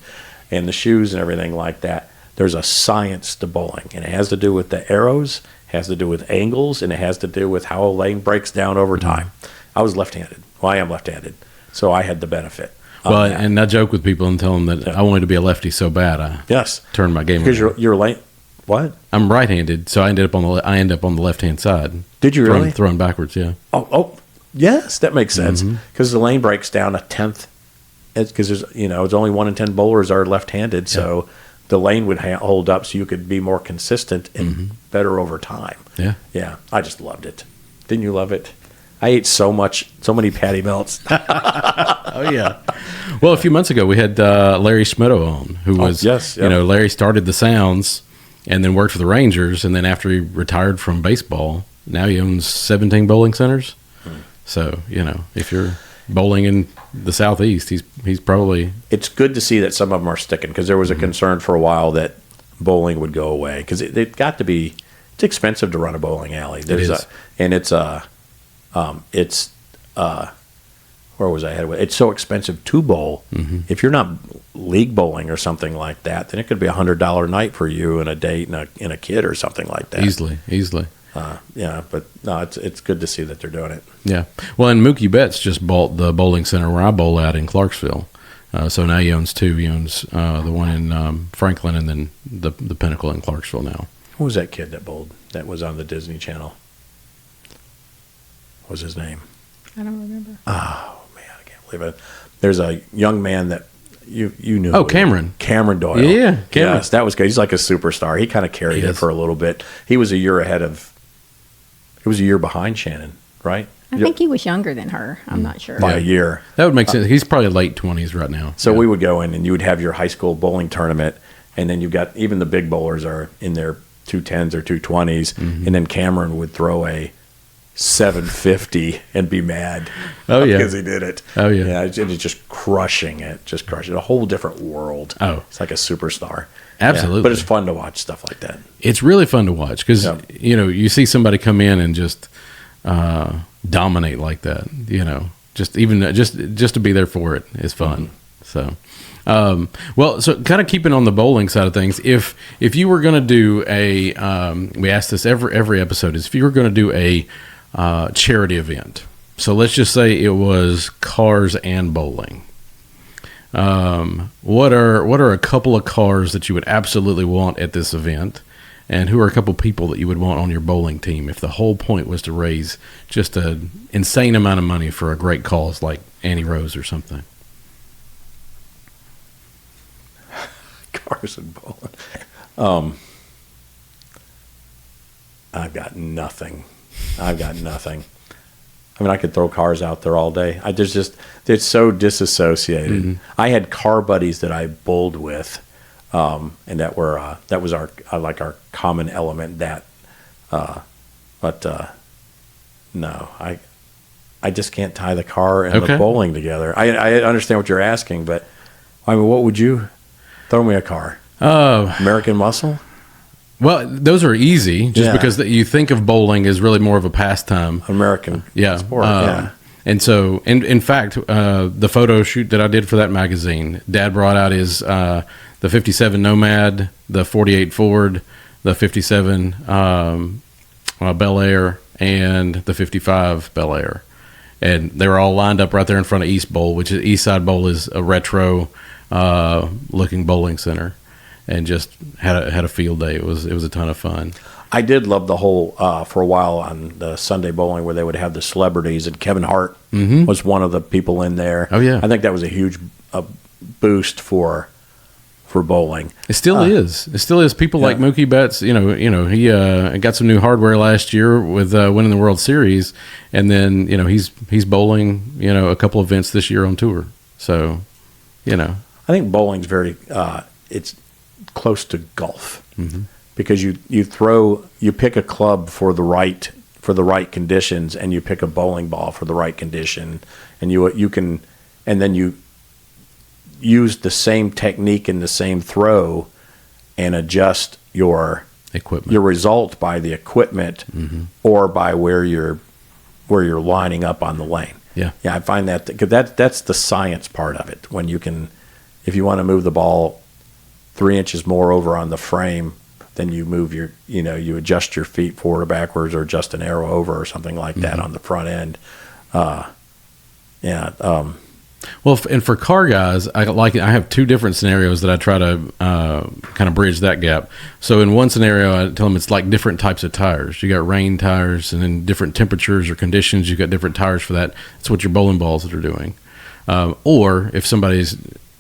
A: and the shoes and everything like that, there's a science to bowling. And it has to do with the arrows, has to do with angles, and it has to do with how a lane breaks down over time. I was left-handed. Well, I am left-handed. So I had the benefit.
B: Well, and I joke with people and tell them that I wanted to be a lefty so bad. I turned my game
A: because
B: around.
A: you're lane. What?
B: I'm right-handed, so I end up on the left-hand side.
A: Did you really?
B: Throwing backwards, yeah.
A: Oh, yes, that makes sense. Because the lane breaks down a tenth. Because there's it's only 1 in 10 bowlers are left-handed, so the lane would hold up, so you could be more consistent and better over time. Yeah. I just loved it. Didn't you love it? I ate so many patty melts.
B: Oh yeah. Well, a few months ago we had Larry Smitto on, who was Larry started the Sounds and then worked for the Rangers, and then after he retired from baseball, now he owns 17 bowling centers. So if you're bowling in the Southeast, he's probably. It's
A: good to see that some of them are sticking, because there was a concern for a while that bowling would go away, because it got to be. It's expensive to run a bowling alley. Where was I headed with? It's so expensive to bowl. If you're not league bowling or something like that, then it could be $100 night for you and a date and a kid or something like that.
B: Easily.
A: But no, it's good to see that they're doing it.
B: Yeah. Well, and Mookie Betts just bought the bowling center where I bowl out in Clarksville. So now he owns 2. He owns the one in Franklin, and then the Pinnacle in Clarksville now.
A: Who was that kid that bowled that was on the Disney Channel? What was his name?
C: I don't remember.
A: Oh man, I can't believe it. There's a young man that you knew.
B: Oh, Cameron
A: Doyle.
B: Yeah, Cameron.
A: Yes, that was good. He's like a superstar. He kind of carried it for a little bit. He was a year behind Shannon, right?
C: I think he was younger than her. I'm not sure.
A: By a year.
B: That would make sense. He's probably late 20s right now.
A: So we would go in, and you would have your high school bowling tournament, and then you've got even the big bowlers are in their 210s or 220s, and then Cameron would throw a 750 and be mad because he did it.
B: Oh yeah.
A: Yeah, and it's just crushing it. A whole different world.
B: Oh,
A: it's like a superstar.
B: Absolutely.
A: Yeah, but it's fun to watch stuff like that.
B: It's really fun to watch because you see somebody come in and just dominate like that. Just to be there for it is fun. So. So kind of keeping on the bowling side of things, if you were going to do we ask this every episode, is if you were going to do a charity event, so let's just say it was cars and bowling, what are a couple of cars that you would absolutely want at this event, and who are a couple people that you would want on your bowling team if the whole point was to raise just an insane amount of money for a great cause like Annie Rose or something?
A: Cars and bowling. I've got nothing. I mean, I could throw cars out there all day. It's so disassociated. I had car buddies that I bowled with, and that was our common element. No, I just can't tie the car and the bowling together. I understand what you're asking, but I mean, what would you? Throw me a car. American Muscle?
B: Well, those are easy just
A: Yeah.
B: because you think of bowling as really more of a pastime.
A: American sport, yeah.
B: And so, in fact, the photo shoot that I did for that magazine, Dad brought out his the 57 Nomad, the 48 Ford, the 57 Bel Air, and the 55 Bel Air. And they were all lined up right there in front of East Bowl, which is East Side Bowl is a retro looking bowling center, and just had a field day. It was a ton of fun.
A: I did love the whole for a while on the Sunday bowling where they would have the celebrities, and Kevin Hart was one of the people in there.
B: Oh, yeah.
A: I think that was a huge boost for bowling.
B: It still is. It still is. People like Mookie Betts. He got some new hardware last year with winning the World Series, and then he's bowling a couple events this year on tour. So, I
A: think bowling's very it's close to golf because you pick a club for the right conditions, and you pick a bowling ball for the right condition, and then you use the same technique in the same throw and adjust your
B: equipment,
A: your result by the equipment or by where you're lining up on the lane.
B: Yeah,
A: I find that because that's the science part of it. When if you want to move the ball 3 inches more over on the frame, then you move you adjust your feet forward or backwards, or adjust an arrow over or something like that on the front end.
B: Well, and for car guys, I have two different scenarios that I try to kind of bridge that gap. So in one scenario, I tell them it's like different types of tires. You got rain tires, and in different temperatures or conditions, you got different tires for that. That's what your bowling balls are doing. Or if somebody's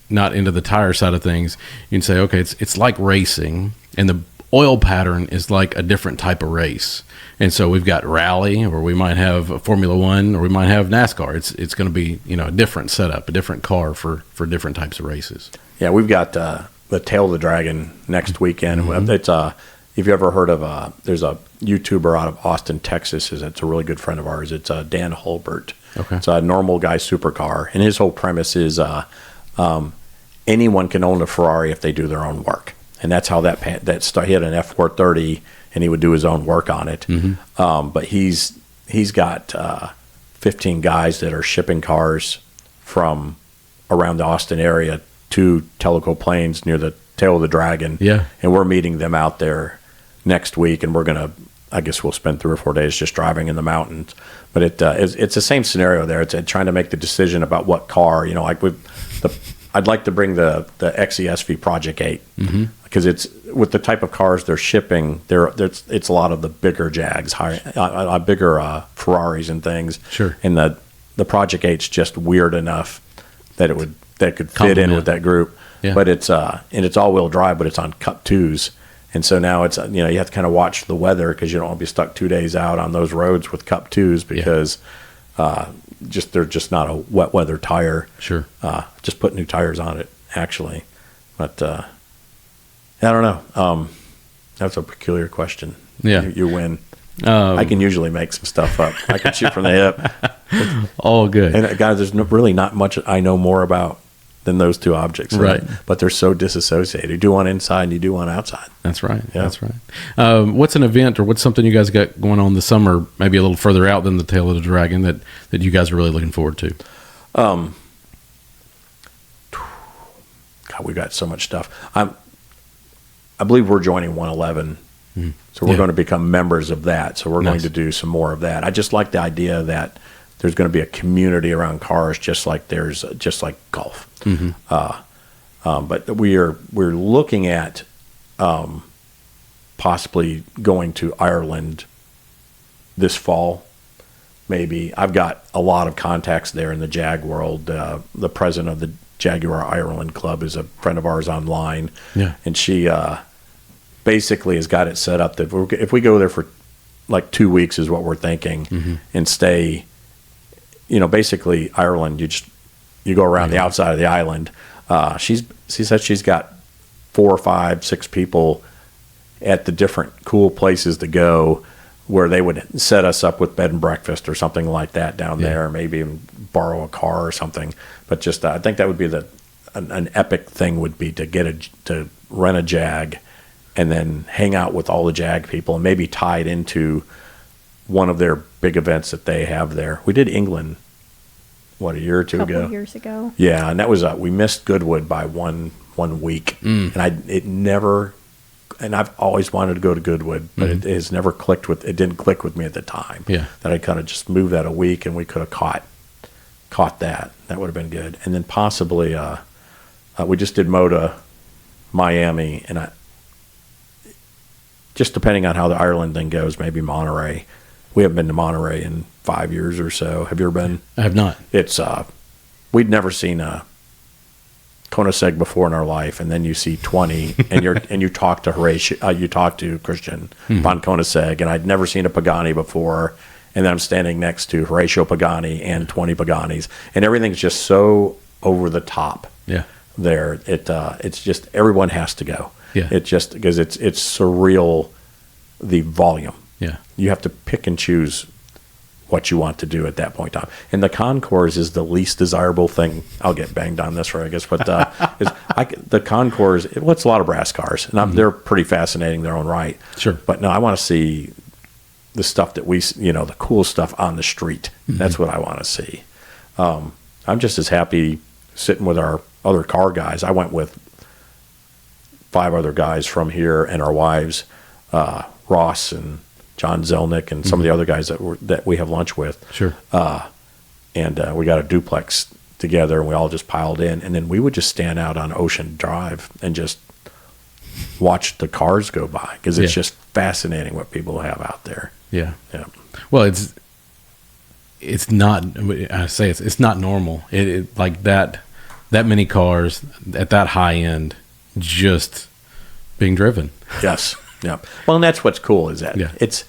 B: not into the tire side of things, you can say, okay, it's like racing, and the oil pattern is like a different type of race. And so we've got rally, or we might have a Formula One, or we might have NASCAR. It's going to be a different setup, a different car for different types of races.
A: Yeah, we've got the Tail of the Dragon next weekend. It's if you ever heard of there's a YouTuber out of Austin, Texas. It's a really good friend of ours. It's Dan Hulbert. Okay, it's a normal guy supercar, and his whole premise is anyone can own a Ferrari if they do their own work. And that's how that started. He had an F430, and he would do his own work on it. But he's got 15 guys that are shipping cars from around the Austin area to Tellico Plains near the Tail of the Dragon. Yeah. And we're meeting them out there next week, and I guess we'll spend 3 or 4 days just driving in the mountains. But it's the same scenario there. It's trying to make the decision about what car, I'd like to bring the XESV Project 8 because it's with the type of cars they're shipping. It's a lot of the bigger Jags, bigger Ferraris and things. Sure. And the Project 8's just weird enough that that could fit in with that group. Yeah. But it's all-wheel drive, but it's on Cup 2s. And so now it's you have to kind of watch the weather because you don't want to be stuck 2 days out on those roads with Cup 2s because. They're just not a wet weather tire. Sure. Just put new tires on it, actually. But I don't know. That's a peculiar question. Yeah. You win. I can usually make some stuff up. I can shoot from the hip.
B: All good.
A: And guys, there's really not much I know more about than those two objects. Right. But they're so disassociated. You do one inside and you do one outside.
B: That's right. Yeah. That's right. What's an event or what's something you guys got going on this summer, maybe a little further out than the Tail of the Dragon that you guys are really looking forward to?
A: God, we got so much stuff. I believe we're joining 111. So we're going to become members of that. So we're going to do some more of that. I just like the idea that there's going to be a community around cars, just like golf. But we're looking at possibly going to Ireland this fall. Maybe I've got a lot of contacts there in the Jag world. The president of the Jaguar Ireland Club is a friend of ours online, and she basically has got it set up that if we go there for like 2 weeks is what we're thinking, and stay. Basically Ireland, you go around the outside of the island. She said she's got 4, 5, 6 people at the different cool places to go where they would set us up with bed and breakfast or something like that down there, maybe even borrow a car or something. But just I think that would be an epic thing would be to rent a Jag and then hang out with all the Jag people and maybe tie it into one of their big events that they have there. We did England, a year or two ago?
C: Years ago.
A: Yeah, and that was we missed Goodwood by one week, and I've always wanted to go to Goodwood, but it has never clicked with. It didn't click with me at the time.
B: Yeah,
A: that I kind of just moved that a week, and we could have caught that. That would have been good, and then possibly we just did Moda, Miami, and just depending on how the Ireland thing goes, maybe Monterey. We haven't been to Monterey in 5 years or so. Have you ever been?
B: I have not.
A: It's we'd never seen a Koenigsegg before in our life, and then you see 20, and you talk to Horatio, you talk to Christian von Koenigsegg, and I'd never seen a Pagani before, and then I'm standing next to Horatio Pagani and 20 Paganis, and everything's just so over the top.
B: Yeah,
A: there it's just everyone has to go.
B: Yeah,
A: it's just because it's surreal, the volume.
B: Yeah, you
A: have to pick and choose what you want to do at that point in time. And the Concours is the least desirable thing. I'll get banged on this, I guess, but the Concours, it's a lot of brass cars, and they're pretty fascinating in their own right.
B: Sure.
A: But no, I want to see the stuff that the cool stuff on the street. That's what I want to see. I'm just as happy sitting with our other car guys. I went with 5 other guys from here and our wives, Ross and John Zelnick and some of the other guys that we have lunch with.
B: Sure.
A: And we got a duplex together, and we all just piled in. And then we would just stand out on Ocean Drive and just watch the cars go by, because it's just fascinating what people have out there.
B: Yeah.
A: Yeah.
B: Well, it's not. I say it's not normal. It like that many cars at that high end just being driven.
A: Yes. Yeah. Well, and that's what's cool is that
B: Yeah.
A: it's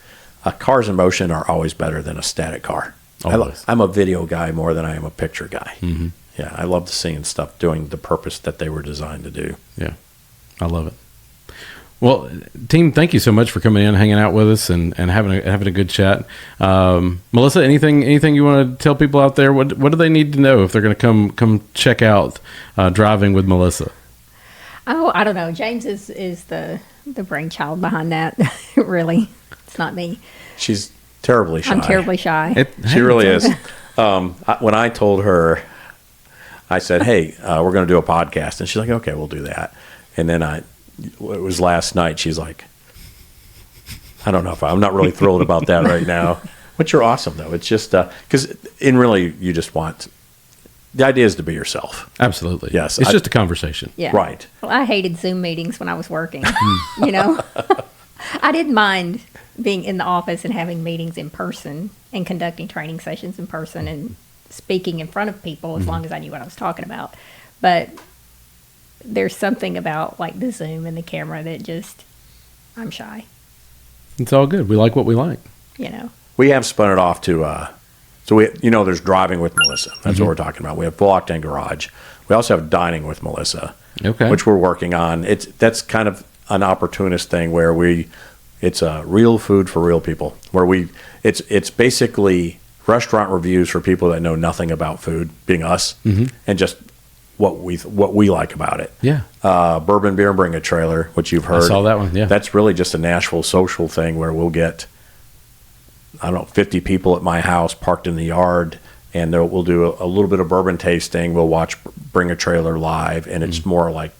A: cars in motion are always better than a static car.
B: Always.
A: I'm a video guy more than I am a picture guy.
B: Mm-hmm.
A: Yeah, I love seeing stuff doing the purpose that they were designed to do.
B: Yeah, I love it. Well, team, thank you so much for coming in, hanging out with us, and having a good chat. Melissa, anything you want to tell people out there? What do they need to know if they're going to come check out Driving with Melissa?
C: Oh, I don't know. James is the brainchild behind that. Really, it's not me.
A: She's terribly shy.
C: I'm terribly shy.
A: She really is. When I told her, I said, "Hey, we're going to do a podcast," and she's like, "Okay, we'll do that." And then it was last night. She's like, "I don't know if I'm not really thrilled about that right now." But you're awesome, though. It's just because really, you just want. The idea is to be yourself.
B: Absolutely.
A: Yes.
B: It's just a conversation.
C: Yeah.
A: Right.
C: Well, I hated Zoom meetings when I was working. I didn't mind being in the office and having meetings in person and conducting training sessions in person and speaking in front of people as long as I knew what I was talking about. But there's something about like the Zoom and the camera that I'm shy.
B: It's all good. We like what we like.
A: We have spun it off to so there's Driving with Melissa. That's what we're talking about. We have Full Octane Garage. We also have Dining with Melissa, which we're working on. That's kind of an opportunist thing where it's real food for real people. Where it's basically restaurant reviews for people that know nothing about food, being us, and just what we like about it.
B: Yeah.
A: Bourbon Beer and Bring a Trailer, which you've heard.
B: I saw that one. Yeah.
A: That's really just a Nashville social thing where we'll get 50 people at my house parked in the yard, and we'll do a little bit of bourbon tasting. We'll watch Bring a Trailer live, and it's more like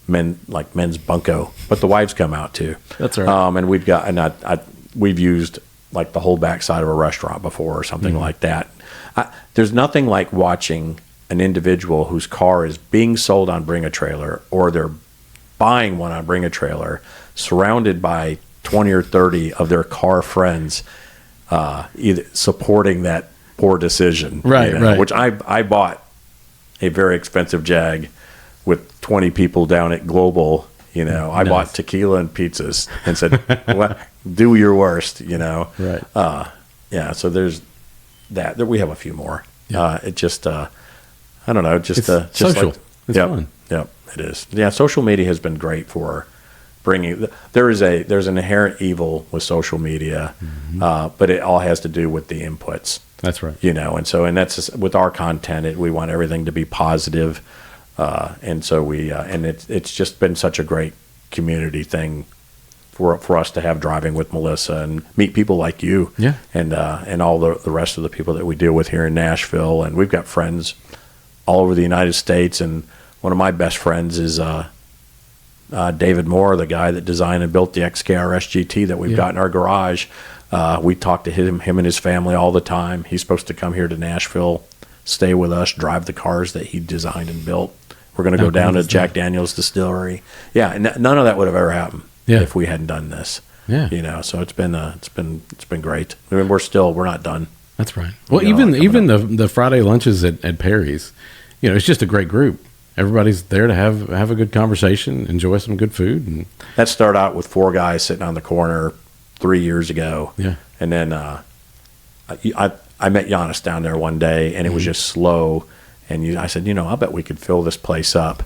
A: men's bunco, but the wives come out too.
B: That's right.
A: And we've used like the whole backside of a restaurant before or something like that. There's nothing like watching an individual whose car is being sold on Bring a Trailer, or they're buying one on Bring a Trailer, surrounded by 20 or 30 of their car friends, either supporting that poor decision,
B: right.
A: Which I bought a very expensive Jag with 20 people down at Global. I bought tequila and pizzas and said, well, "Do your worst,"
B: Right.
A: Yeah. So there's that. We have a few more. It just I don't know. Just
B: social. It's fun.
A: Yep. It is. Yeah. Social media has been great for bringing. There's an inherent evil with social media, but it all has to do with the inputs.
B: That's right.
A: And that's just, with our content. We want everything to be positive. And so and it's just been such a great community thing for us to have driving with Melissa and meet people like you,
B: Yeah.
A: and all the rest of the people that we deal with here in Nashville. And we've got friends all over the United States. And one of my best friends is David Moore, the guy that designed and built the XKRS GT that we've got in our garage. We talk to him and his family all the time. He's supposed to come here to Nashville, stay with us, drive the cars that he designed and built. We're going to go down to Jack Daniel's distillery. Yeah, and none of that would have ever happened if we hadn't done this.
B: Yeah.
A: You know, so it's been great. I mean, we're not done.
B: That's right. Well, even the Friday lunches at Perry's, you know, it's just a great group. Everybody's there to have a good conversation, enjoy some good food. And
A: that started out with 4 guys sitting on the corner 3 years ago.
B: Yeah.
A: And then I met Giannis down there one day, and it was just slow. And I said, you know, I bet we could fill this place up,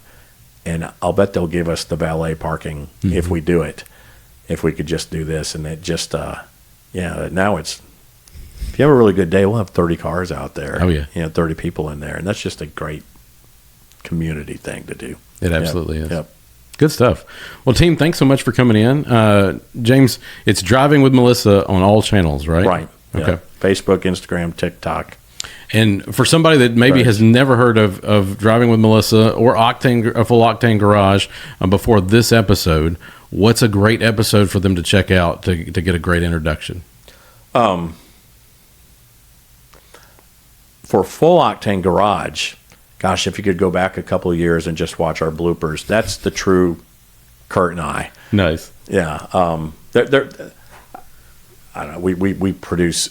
A: and I'll bet they'll give us the valet parking if we do it, if we could just do this. And it just, now it's, if you have a really good day, we'll have 30 cars out there.
B: Oh, yeah.
A: You know, 30 people in there. And that's just a great community thing to do.
B: It absolutely is.
A: Yep.
B: Good stuff. Well, team, thanks so much for coming in. James, it's Driving with Melissa on all channels, right?
A: Right.
B: Okay.
A: Yeah. Facebook, Instagram, TikTok.
B: And for somebody that maybe has never heard of Driving with Melissa or a Full Octane Garage before this episode, what's a great episode for them to check out to get a great introduction?
A: For Full Octane Garage, gosh, if you could go back a couple of years and just watch our bloopers, that's the true Kurt and I.
B: Nice.
A: Yeah. I don't know. We produce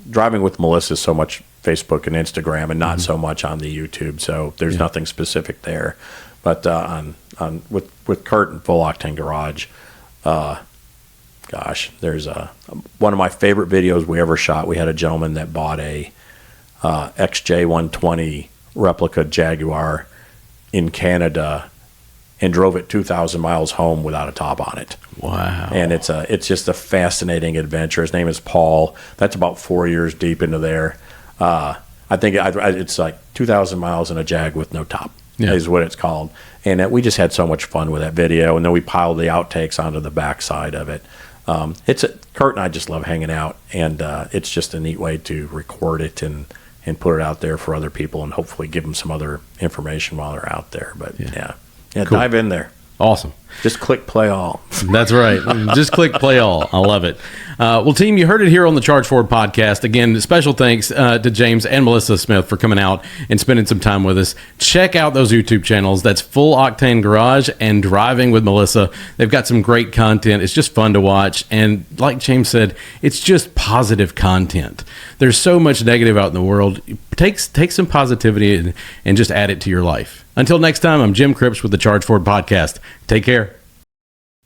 A: Driving with Melissa is so much Facebook and Instagram, and not so much on the YouTube. So there's nothing specific there. But with Kurt and Full Octane Garage, gosh, there's one of my favorite videos we ever shot. We had a gentleman that bought a XJ120 replica Jaguar in Canada and drove it 2,000 miles home without a top on it.
B: Wow.
A: And it's just a fascinating adventure. His name is Paul. That's about 4 years deep into there. I think it's like 2,000 miles in a Jag with no top is what it's called. And we just had so much fun with that video. And then we piled the outtakes onto the backside of it. Kurt and I just love hanging out, and it's just a neat way to record it and put it out there for other people, and hopefully give them some other information while they're out there. But yeah, cool. Dive in there.
B: Awesome.
A: Just click play all.
B: That's right. Just click play all. I love it. Well, team, you heard it here on the Charge Forward podcast. Again, special thanks to James and Melissa Smith for coming out and spending some time with us. Check out those YouTube channels. That's Full Octane Garage and Driving with Melissa. They've got some great content. It's just fun to watch. And like James said, it's just positive content. There's so much negative out in the world. Take some positivity and just add it to your life. Until next time, I'm Jim Cripps with the Charge Forward podcast. Take care.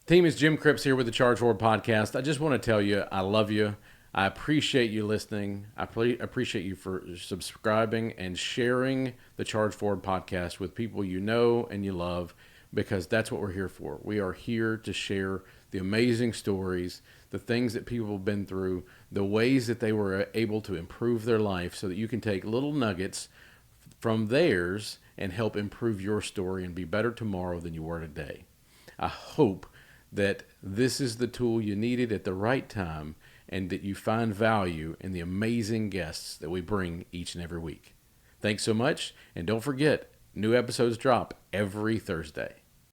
B: Team, is Jim Cripps here with the Charge Forward podcast. I just want to tell you, I love you. I appreciate you listening. I appreciate you for subscribing and sharing the Charge Forward podcast with people you know and you love, because that's what we're here for. We are here to share the amazing stories, the things that people have been through, the ways that they were able to improve their life, so that you can take little nuggets from theirs and help improve your story and be better tomorrow than you were today. I hope that this is the tool you needed at the right time, and that you find value in the amazing guests that we bring each and every week. Thanks so much, and don't forget, new episodes drop every Thursday.